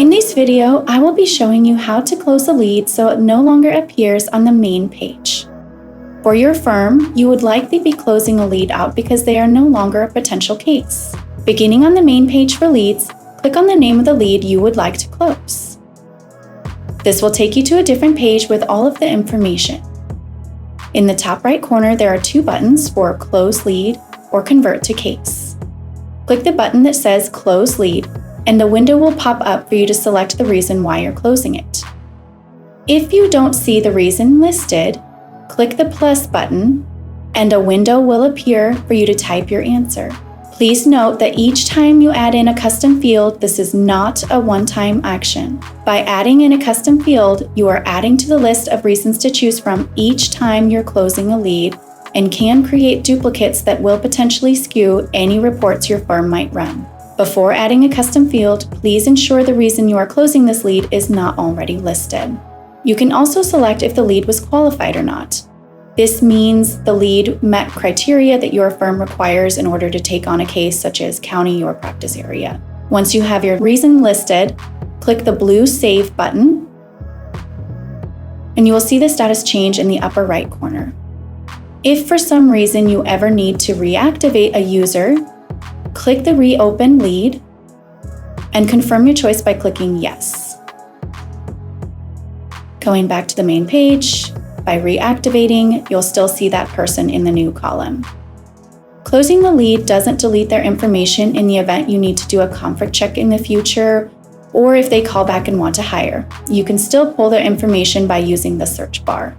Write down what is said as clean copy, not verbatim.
In this video, I will be showing you how to close a lead so it no longer appears on the main page. For your firm, you would likely be closing a lead out because they are no longer a potential case. Beginning on the main page for leads, click on the name of the lead you would like to close. This will take you to a different page with all of the information. In the top right corner, there are two buttons for Close Lead or Convert to Case. Click the button that says Close Lead, and the window will pop up for you to select the reason why you're closing it. If you don't see the reason listed, click the plus button, and a window will appear for you to type your answer. Please note that each time you add in a custom field, this is not a one-time action. By adding in a custom field, you are adding to the list of reasons to choose from each time you're closing a lead and can create duplicates that will potentially skew any reports your firm might run. Before adding a custom field, please ensure the reason you are closing this lead is not already listed. You can also select if the lead was qualified or not. This means the lead met criteria that your firm requires in order to take on a case such as county or practice area. Once you have your reason listed, click the blue Save button, and you will see the status change in the upper right corner. If for some reason you ever need to reactivate a user, click the Reopen Lead and confirm your choice by clicking Yes. Going back to the main page, by reactivating, you'll still see that person in the new column. Closing the lead doesn't delete their information in the event you need to do a conflict check in the future, or if they call back and want to hire. You can still pull their information by using the search bar.